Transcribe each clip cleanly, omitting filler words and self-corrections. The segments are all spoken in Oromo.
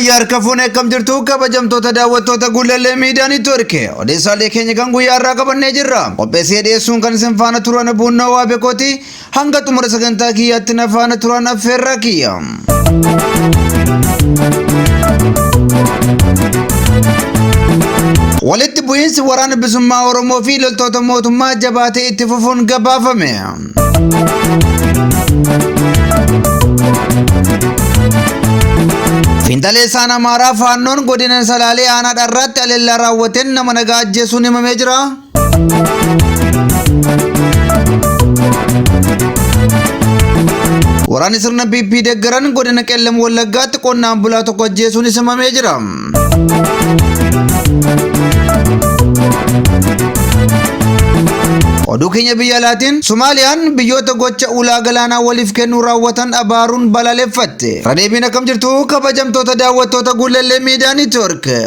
Fayyaar kafuun akkam jirtu kabajamtoota daawwattoota Gullallee Miidiyaa Neetwoorkii odeessaalee keenya kan guyyaa irraa qabannee jirra. Qopheessee dhiyeessuun kan isin faana turan Buunaa Waabeekooti. Hanga xumura sagantaa kiyyaatti na faana turan affeerraa kiyya. Walitti bu'iinsi waraana bilisummaa Oromoo fi loltoota mootummaa jabaatee itti fufuun gabaafame. Fiinxaleessaan Amaaraa faannoon godina Salaalee aanaa dharraatti aleellaa raawwateen nama nagaa ajjeesuun himamee jira. Waraanni sirna PP deeggaran godina Qellem Wallaggaatti qonnaan bulaa tokko ajjeesuun himamee jira. Oduu keenya biyya alaatiin Somaaliyaan biyyoota gocha ulaa galaanaa waliif kennuu raawwatan abaaruun balaaleffatte. Radeebiin akkam jirtu kabajamtoota daawwattoota Gullallee Miidiyaa Neetwoorkii.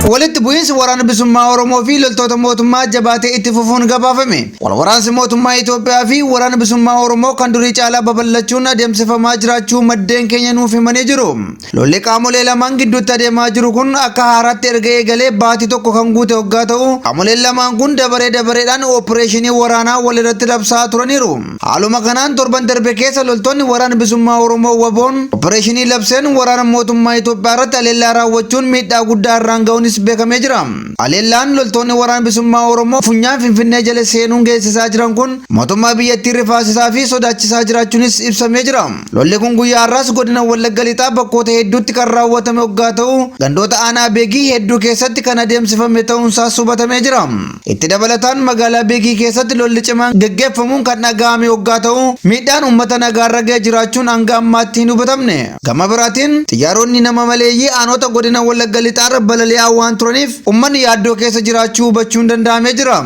Walitti bu'iinsi waraana bilisummaa Oromoo fi loltoota mootummaa jabaatee itti fufuun gabaafame. Waraansi mootummaa Itoophiyaa fi waraana bilisummaa Oromoo kan durii caalaa babal'achuun adeemsifamaa jiraachuu maddeen keenya nuuf himanii jiru. Lolli qaamolee lamaan gidduutti adeemaa jiru kun akka haaraatti erga eegalee baatii tokko kan guute waggaa ta'u, qaamoleen lamaan kun dabareedhaan oopereeshinii waraanaa walirratti labsaa turaniiru. Haaluma kanaan torban darbe keessa loltoonni waraana bilisummaa Oromoo waboon oopereeshinii labseen waraana mootummaa Itoophiyaa irratti aleellaa raawwachuun miidhaa guddaa irraan ga'uunis beekamee jira. Aleellaan loltoonni waraana bilisummaa Oromoo funyaan Finfinnee jala seenuun geessisaa jiran kun mootummaa biyyattii rifaasisaa fi sodaachisaa jiraachuunis ibsamee jira. Lolli kun guyyaa har'aas godina Wallagga Lixaa bakkoota hedduutti kan raawwatame waggaa ta'u, gandoota aanaa Beegii hedduu keessatti kan adeemsifame ta'uunsaas hubatamee jira. Itti dabalataan magaalaa Beegii keessatti lolli cimaan geggeeffamuun kan dhaga'ame waggaa ta'u, miidhaan uummata nagaarra ga'ee jiraachuun hanga ammaatti hin hubatamne. Gama biraatiin xiyyaaronni nama maleeyyii aanota godina Wallagga Lixaarra balali'aa waan turaniif ummanni yaaddoo keessa jiraachuu hubachuun danda'amee jira.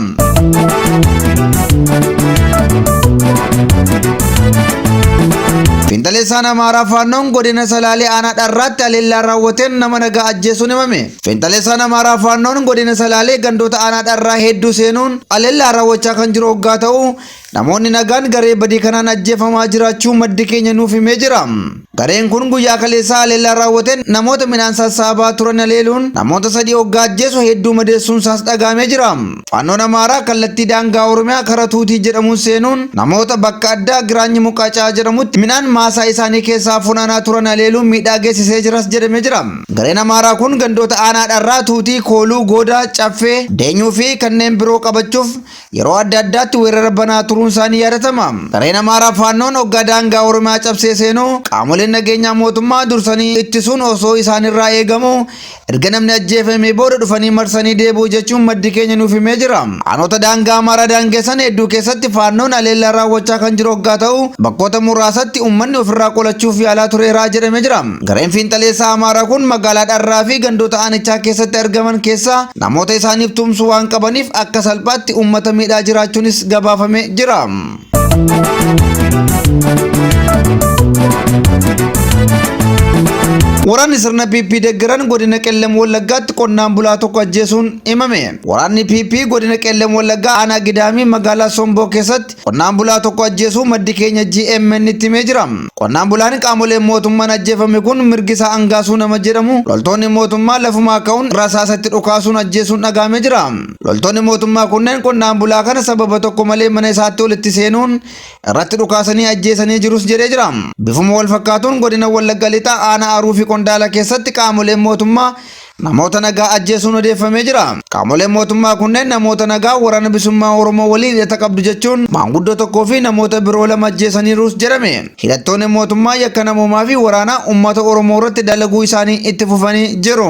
Fiinxaleessaan Amaaraa faannoon godina Salaalee aanaa dharraatti aleellaa raawwateen nama nagaa ajjeesuun himame. Fiinxaleessaan Amaaraa faannoon godina Salaalee gandoota aanaa dharraa hedduu seenuun aleellaa raawwachaa kan jiru waggaa ta'u, namoonni nagaan garee badii kanaan ajjeefamaa jiraachuu maddi keenya nuuf himee jira. Gareen kun guyyaa kaleessaa aleellaa raawwateen namoota midhaan sassaabaa turan aleeluun namoota 3 waggaa ajjeesu hedduu madeessuunsaas dhagaamee jira. Faannoon Amaaraa kallattii daangaa Oromiyaa karaa Tuutii jedhamuun seenuun namoota bakka addaa Giraanyi Muqaacaa jedhamutti midhaan maasaa isaanii keessaa funaanaa turan aleeluun miidhaa geessisee jiras jedhamee jira. Gareen Amaaraa kun gandoota aanaa dharraa Tuutii, Kooluu, Goodaa, Caffee, Deenyuu fi kanneen biroo qabachuuf yeroo adda addaatti weerara banaa turuun isaanii yaadatama. Gareen Amaaraa faannoon hoggaa daangaa Oromiyaa cabsee seenuu qaamoleen nageenyaa mootummaa dursanii ittisuun osoo isaanirraa eegamu, erga namni ajjeefamee booda dhufanii marsanii deebi'u jechuun maddi keenya nuuf himee jira. Aanota daangaa Amaaraa daangessan hedduu keessatti faannoon aleellaa raawwachaa kan jiru waggaa ta'u, bakkoota muraasatti uummanni ofirraa qolachuuf yaalaa tureeraa jedhamee jira. Gareen fiinxaleessaa Amaaraa kun magaalaa Dharraa fi gandoota aanichaa keessatti argaman keessaa namoota isaaniif tumsu waan qabaniif akka salphaatti uummata miidhaa jiraachuunis gabaafamee jira. Waraanni sirna PP deeggaran godina Qellem Wallaggaatti qonnaan bulaa tokko ajjeesuun himame. Waraanni PP godina Qellem Wallaggaa aanaa Gidaamii magaalaa Somboo keessatti qonnaan bulaa tokko ajjeesuu maddi keenya GMN itti himee jira. Qonnaan bulaan qaamoleen mootummaan ajjeefame kun Mirgisaa Angaasuu nama jedhamu loltoonni mootummaa lafumaa ka'uun rasaasatti dhukaasuun ajjeesuun dhagaamee jira. Loltoonni mootummaa kunneen qonnaan bulaa kana sababa tokko malee mana isaatti walitti seenuun irratti dhukaasanii ajjeesanii jirus jedhee jira. Bifuma wal fakkaatuun godina Wallagga Lixaa aanaa Aruu fi Qondaala keessatti qaamoleen mootummaa namoota nagaa ajjeesuun odeeffamee jira. Qaamoleen mootummaa kunneen namoota nagaa waraana bilisummaa Oromoo waliin hidhata qabdu jechuun maanguddoo tokkoo fi namoota biroo 2 ajjeesaniirus jedhame. Hidhattoonni mootummaa yakka namoomaa fi waraana uummata Oromoo irratti dalaguu isaanii itti fufanii jiru.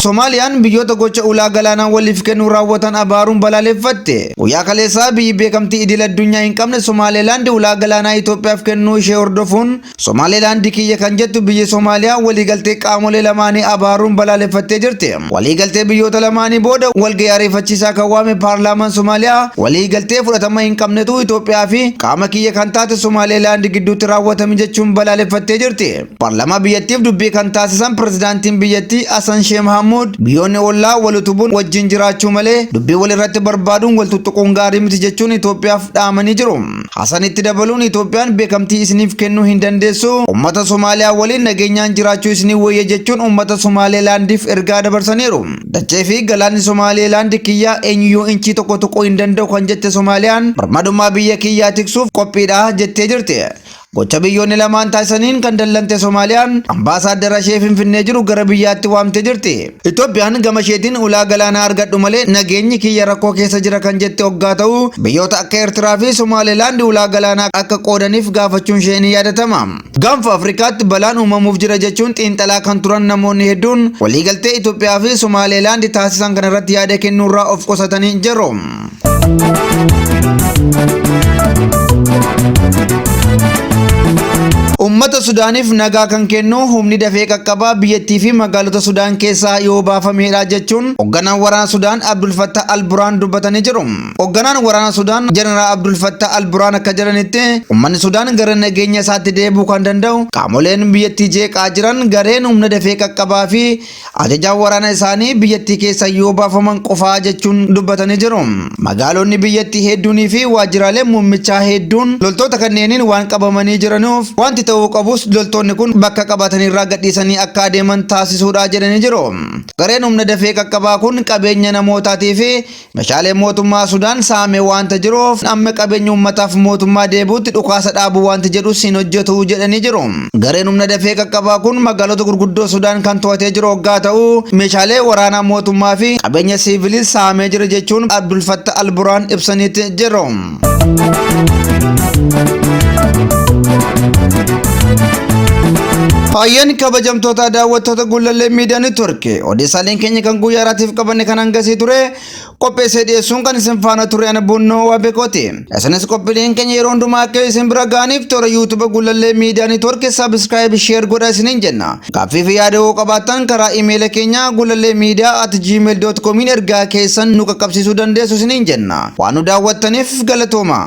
Somaaliyaan biyyoota gocha ulaa galaanaa waliif kennuu raawwatan abaaruun balaaleffatte. Guyyaa kaleessaa biyyi beekamtii idil addunyaa hin qabne Somaalilaand ulaa galaanaa Itoophiyaaf kennuu ishee hordofuun Somaalilaand kiyya kan jettu biyyi Somaaliyaa waliigaltee qaamolee lamaanii abaaruun balaaleffattee jirti. Waliigaltee biyyoota lamaanii booda walgahii ariifachiisaa kan waame paarlaamaan Somaaliyaa waliigaltee fudhatama hin qabnetu Itoophiyaa fi qaama kiyya kan taate Somaalilaand gidduutti raawwatame jechuun balaaleffattee jirti. Paarlaamaa biyyattiif dubbii kan taasisan pirezidaantiin biyyattii Hassan Sheikh Mohamud Mahamuud biyyoonni ollaa wal utubuun wajjin jiraachuu malee dubbii wal irratti barbaaduun wal tuttuquun gaarii miti jechuun Itoophiyaaf dhaamanii jiru. Hasan itti dabaluun Itoophiyaan beekamtii isiniif kennuu hin dandeessu, uummata Somaaliyaa waliin nageenyaan jiraachuu isinii wayya jechuun uummata Somaalilaandiif ergaa dabarsaniiru. Dachee fi galaanni Somaalilaand kiyyaa eenyuyyuu inchii tokko tuquu hin danda'u kan jette Somaaliyaan birmadummaa biyya kiyyaa tiksuuf qophiidha jettee jirti. Gocha biyyoonni lamaan taasisaniin kan dallante Somaaliyaan ambaasaaddara ishee Finfinnee jiru gara biyyaatti waamtee jirti. Itoophiyaan gama isheetiin ulaa galaanaa argadhu malee nageenyi kiyya rakkoo keessa jira kan jette hoggaa ta'u biyyoota akka Eertiraa fi Somaalilaand ulaa galaanaa akka qoodaniif gaafachuun ishee ni yaadatama. Gaanfa Afrikaatti balaan uumamuuf jira jechuun xiinxalaa kan turan namoonni hedduun waliigaltee Itoophiyaa fi Somaalilaand taasisan kana irratti yaada kennuurraa of qusatanii jiru. Ummata Sudaaniif nagaa kan kennu humni dafee qaqqabaa biyyattii fi magaalota Sudaan keessaa yoo baafameedha jechuun hoogganaan waraana Sudaan Abdul Fattah al-Burhaan dubbatanii jiru. Hoogganaan waraana Sudaan Jeneraal Abdul Fattah al-Burhaan akka jedhanitti uummanni Sudaan gara nageenya isaatti deebi'uu kan danda'u qaamoleen biyyattii jeeqaa jiran gareen humna dafee qaqqabaa fi ajajaan waraana isaanii biyyattii keessa yoo baafaman qofaa jechuun dubbatanii jiru. Magaalonni biyyattii hedduunii fi waajjiraaleen muummichaa hedduun loltoota kanneeniin waan qabamanii jiraniif wanti ta'uu qabus loltoonni kun bakka qabatanirraa gadhiisanii akka adeeman taasisuudha jedhanii jiru. Gareen humna dafee qaqqabaa kun qabeenya namootaatii fi meeshaalee mootummaa Sudaan saame waanta jiruuf amma qabeenya uummataaf mootummaa deebi'utti dhukaasa dhaabuu wanti jedhus hin hojjetu jedhanii jiru. Gareen humna dafee qaqqabaa kun magaalota gurguddoo Sudaan kan to'atee jiru hoggaa ta'u meeshaalee waraanaa mootummaa fi qabeenya siivilis saamee jira jechuun Abdul Fattah al-Burhaan ibsaniitti jiru. Fayyan kabajamtoota daawwattoota Gullallee Miidiyaa Neetwoorkii odeessaaleen keenya kan guyyaa irraatiif qabanne kan hangasii ture qopheessee dhiyeessuun kan isin faana ture ana Bunnoo Waabekooti. Isinis qophiileen keenya yeroo hundumaa akka isin bira ga'aniif toora YouTube Gullallee Miidiyaa Neetwoorkii subscribe share godhaa isiniin jenna. Gaaffii fi yaada yoo qabaattan karaa iimeela keenya gulalleemiidiyaa@gmail.com ergaa keessan nu qaqqabsiisuu dandeessu isiniin jenna. Waan nu daawwattaniif galatooma.